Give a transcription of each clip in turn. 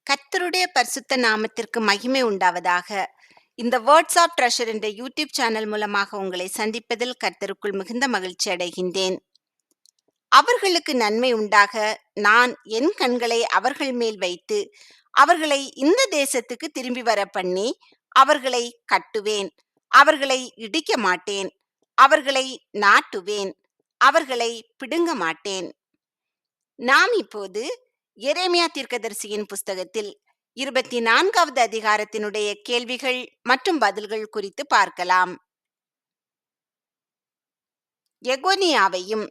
கர்த்தருடைய பரிசுத்த நாமத்திற்கு மகிமை உண்டாவதாக. இந்த வேர்ட்ஸ் ஆஃப் ட்ரெஷர் என்ற யூடியூப் சேனல் மூலமாக உங்களை சந்திப்பதில் கர்த்தருக்குள் மிகுந்த மகிழ்ச்சி அடைகின்றேன். அவர்களுக்கு நன்மை உண்டாக நான் என் கண்களை அவர்கள் மேல் வைத்து அவர்களை இந்த தேசத்துக்கு திரும்பி வர பண்ணி அவர்களை கட்டுவேன், அவர்களை இடிக்க மாட்டேன், அவர்களை நாட்டுவேன், அவர்களை பிடுங்க மாட்டேன். நாம் இப்போது எரேமியா தீர்க்கதரிசியின் புஸ்தகத்தில் 24வது அதிகாரத்தினுடைய கேள்விகள் மற்றும் பதில்கள் குறித்து பார்க்கலாம். எகொனியாவையும்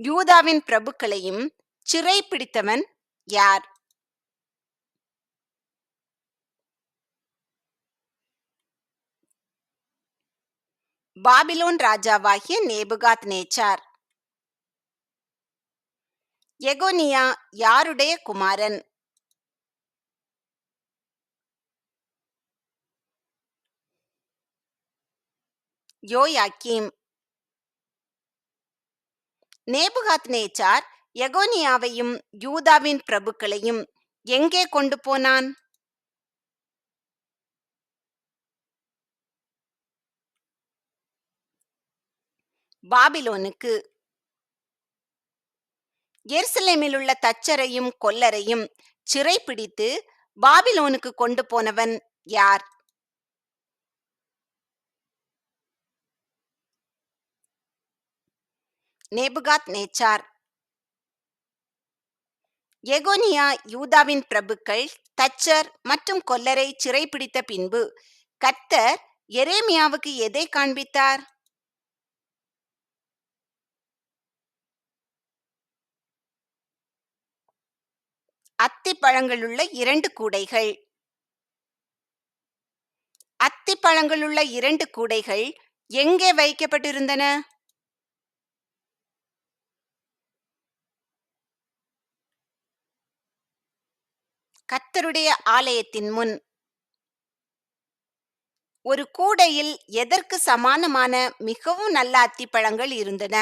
யூதாவின் பிரபுக்களையும் சிறை பிடித்தவன் யார்? பாபிலோன் ராஜாவாகிய நேபுகாத் நேச்சார். எகொனியா யாருடைய குமாரன்? யோயாக்கீம். நேபுகாத் நேச்சார் எகொனியாவையும் யூதாவின் பிரபுக்களையும் எங்கே கொண்டு போனான்? பாபிலோனுக்கு. எருசலேமில் உள்ள தச்சரையும் கொல்லரையும் சிறைப்பிடித்து பாபிலோனுக்கு கொண்டு போனவன் யார்? நேபுகாத் நேச்சார். எகொனியா யூதாவின் பிரபுக்கள், தச்சர் மற்றும் கொல்லரை சிறைப்பிடித்த பின்பு கர்த்தர் எரேமியாவுக்கு எதை காண்பித்தார்? அத்திப்பழங்களுள்ள 2 கூடைகள். அத்திப்பழங்களுள்ள 2 கூடைகள் எங்கே வைக்கப்பட்டிருந்தன? கர்த்தருடைய ஆலயத்தின் முன். ஒரு கூடையில் எதற்கு சமானமான மிகவும் நல்ல அத்திப்பழங்கள் இருந்தன?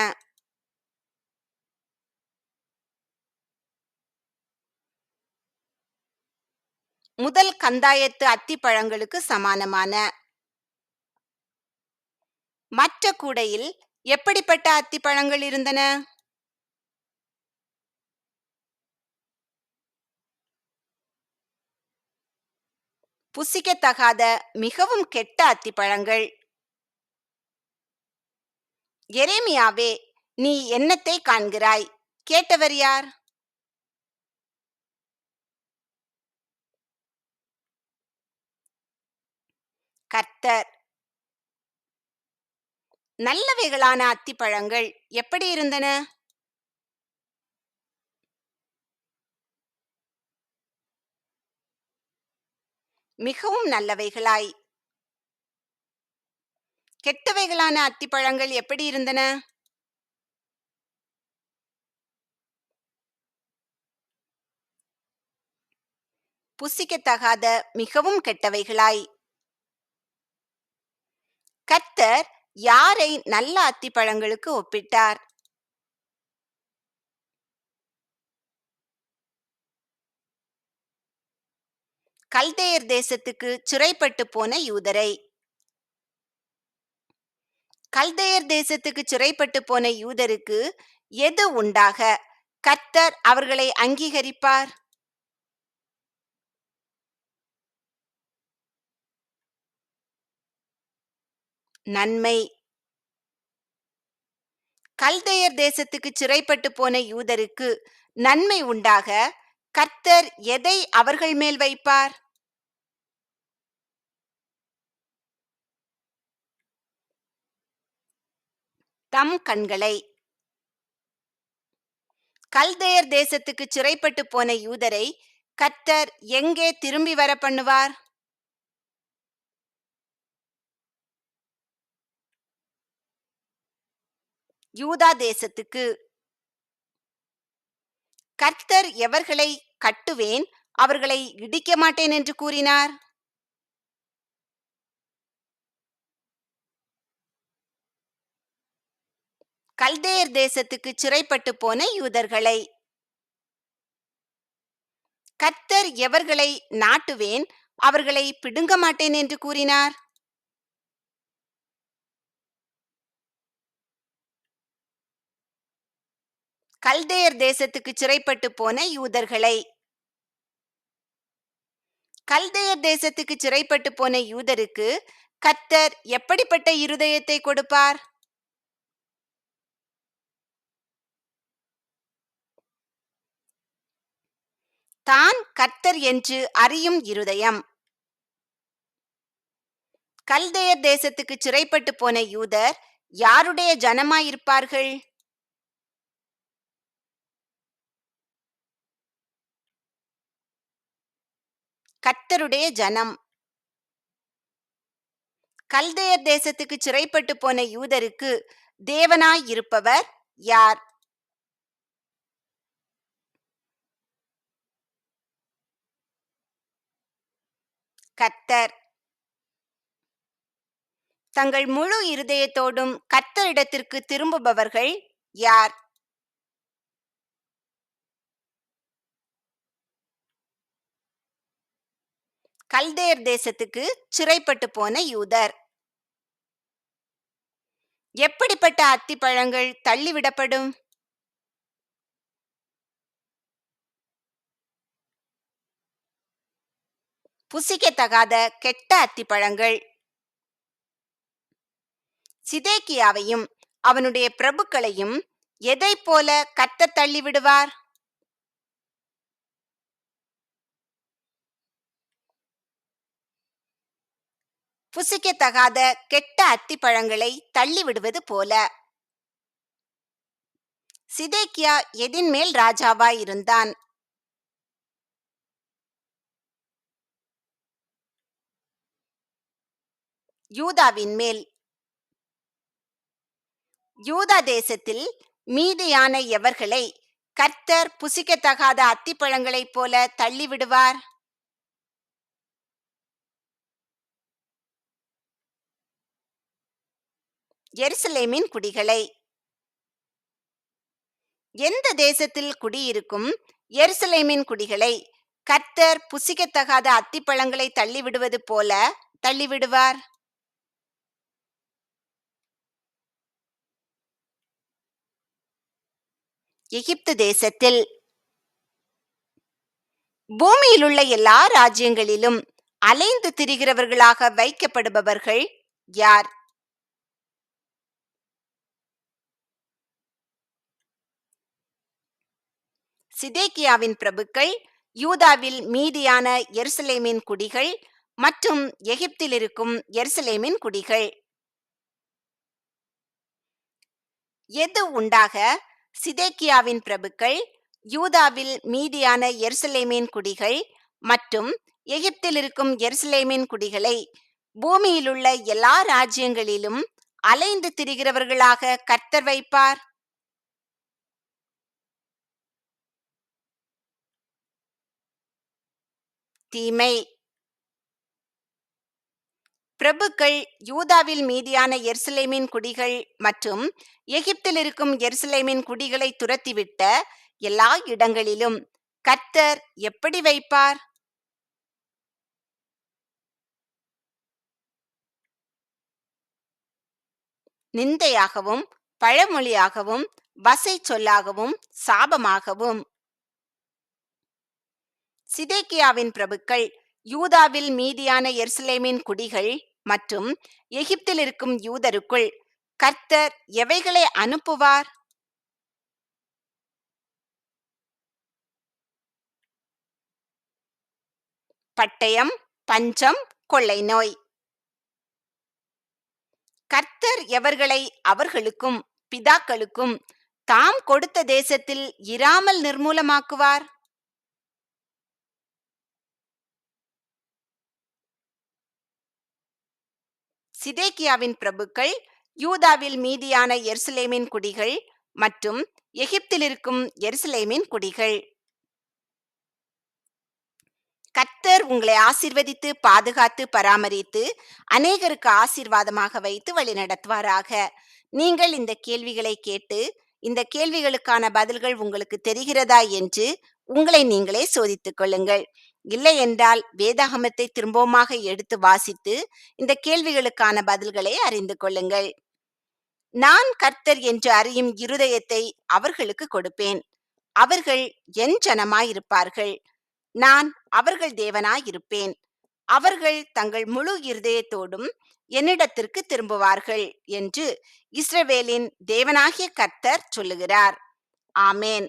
முதல் கந்தாயத்து அத்திப்பழங்களுக்கு சமானமான. மற்ற கூடையில் எப்படிப்பட்ட அத்திப்பழங்கள் இருந்தன? புசிக்கத்தகாத மிகவும் கெட்ட அத்திப்பழங்கள். எரேமியாவே, நீ என்னத்தை காண்கிறாய்? கேட்டவர் யார்? கர்த்தர். நல்லவைகளான அத்திப்பழங்கள் எப்படி இருந்தன? மிகவும் நல்லவைகளாய். கெட்டவைகளான அத்திப்பழங்கள் எப்படி இருந்தன? புசிக்கத்தகாத மிகவும் கெட்டவைகளாய். கர்த்தர் யாரை நல்ல அத்திப்பழங்களுக்கு ஒப்பிட்டார்? கல்தேயர் தேசத்துக்கு சிறைப்பட்டு போன யூதரை. கல்தேயர் தேசத்துக்கு சிறைப்பட்டு போன யூதருக்கு எது உண்டாக கர்த்தர் அவர்களை அங்கீகரிப்பார்? நன்மை. கல்தேயர் தேசத்துக்கு சிறைப்பட்டு போன யூதருக்கு நன்மை உண்டாக கர்த்தர் எதை அவர்கள் மேல் வைப்பார்? தம் கண்களை. கல்தேயர் தேசத்துக்கு சிறைப்பட்டு போன யூதரை கர்த்தர் எங்கே திரும்பி வர பண்ணுவார்? யூதா தேசத்துக்கு. கர்த்தர் எவர்களை கட்டுவேன், அவர்களை இடிக்க மாட்டேன் என்று கூறினார்? கல்தேயர் தேசத்துக்கு சிறைப்பட்டு போன யூதர்களை. கர்த்தர் எவர்களை நாட்டுவேன், அவர்களை பிடுங்க மாட்டேன் என்று கூறினார்? கல்தேயர் தேசத்துக்கு சிறைப்பட்டு போன யூதர்களை. கல்தேயர் தேசத்துக்கு சிறைப்பட்டு போன யூதருக்கு கர்த்தர் எப்படிப்பட்ட இருதயத்தை கொடுப்பார்? தான் கர்த்தர் என்று அறியும் இருதயம். கல்தேயர் தேசத்துக்கு சிறைப்பட்டு போன யூதர் யாருடைய ஜனமாயிருப்பார்கள்? கர்த்தருடைய ஜனம். கல்தேயர் தேசத்துக்கு சிறைப்பட்டு போன யூதருக்கு தேவனாய் இருப்பவர் யார்? கர்த்தர். தங்கள் முழு இருதயத்தோடும் கர்த்தரிடத்திற்கு திரும்புபவர்கள் யார்? கல்தேயர் தேசத்துக்கு சிறைப்பட்டு போன யூதர். எப்படிப்பட்ட அத்திப்பழங்கள் தள்ளிவிடப்படும்? புசிக்கத்தகாத கெட்ட அத்திப்பழங்கள். சிதேக்கியாவையும் அவனுடைய பிரபுக்களையும் எதைப் போல கர்த்தர் தள்ளிவிடுவார்? புசிக்கத்தகாத கெட்ட அத்திப்பழங்களை தள்ளிவிடுவது போல. சிதேக்கியா எதின் மேல் ராஜாவாய் இருந்தான்? யூதாவின் மேல். யூதா தேசத்தில் மீதியான எவர்களை கர்த்தர் புசிக்கத்தகாத அத்திப்பழங்களைப் போல தள்ளிவிடுவார்? எருசலேமின் குடிகளை. எந்த தேசத்தில் குடியிருக்கும் எருசலேமின் குடிகளை கர்த்தர் புசிக்கத்தகாத அத்திப்பழங்களை தள்ளிவிடுவது போல தள்ளிவிடுவார்? எகிப்து தேசத்தில். பூமியிலுள்ள எல்லா ராஜ்யங்களிலும் அலைந்து திரிகிறவர்களாக வைக்கப்படுபவர்கள் யார்? சிதேக்கியாவின் பிரபுக்கள், யூதாவில் மீதியான எருசலேமின் குடிகள் மற்றும் எகிப்தில் இருக்கும் எருசலேமின் குடிகள். எது உண்டாக சிதேக்கியாவின் பிரபுக்கள், யூதாவில் மீதியான எருசலேமின் குடிகள் மற்றும் எகிப்தில் இருக்கும் எருசலேமின் குடிகளை பூமியிலுள்ள எல்லா ராஜ்யங்களிலும் அலைந்து திரிகிறவர்களாக கர்த்தர் வைப்பார்? தீமை. பிரபுக்கள் யூதாவில் மீதியான எருசலேமின் குடிகள் மற்றும் எகிப்தில் இருக்கும் எருசலேமின் குடிகளை துரத்திவிட்ட எல்லா இடங்களிலும் கர்த்தர் எப்படி வைப்பார்? நிந்தையாகவும் பழமொழியாகவும் வசை சொல்லாகவும் சாபமாகவும். சிதேக்கியாவின் பிரபுக்கள், யூதாவில் மீதியான எருசலேமின் குடிகள் மற்றும் எகிப்தில் இருக்கும் யூதருக்குள் கர்த்தர் எவைகளை அனுப்புவார்? பட்டயம், பஞ்சம், கொள்ளை நோய். கர்த்தர் எவர்களை அவர்களுக்கும் பிதாக்களுக்கும் தாம் கொடுத்த தேசத்தில் இராமல் நிர்மூலமாக்குவார்? சிதேக்கியாவின் பிரபுக்கள், யூதாவில் மீதியான எருசலேமின் குடிகள் மற்றும் எகிப்தில் இருக்கும் எருசலேமின் குடிகள். கர்த்தர் உங்களை ஆசீர்வதித்து பாதுகாத்து பராமரித்து அநேகருக்கு ஆசீர்வாதமாக வைத்து வழிநடத்துவாராக. நீங்கள் இந்த கேள்விகளை கேட்டு இந்த கேள்விகளுக்கான பதில்கள் உங்களுக்கு தெரிகிறதா என்று உங்களை நீங்களே சோதித்துக் கொள்ளுங்கள். இல்லை என்றால் வேதாகமத்தை திரும்பவுமாக எடுத்து வாசித்து இந்த கேள்விகளுக்கான பதில்களை அறிந்து கொள்ளுங்கள். நான் கர்த்தர் என்று அறியும் இருதயத்தை அவர்களுக்கு கொடுப்பேன். அவர்கள் என் ஜனமாயிருப்பார்கள். நான் அவர்கள் தேவனாயிருப்பேன். அவர்கள் தங்கள் முழு இருதயத்தோடும் என்னிடத்திற்கு திரும்புவார்கள் என்று இஸ்ரவேலின் தேவனாகிய கர்த்தர் சொல்லுகிறார். ஆமேன்.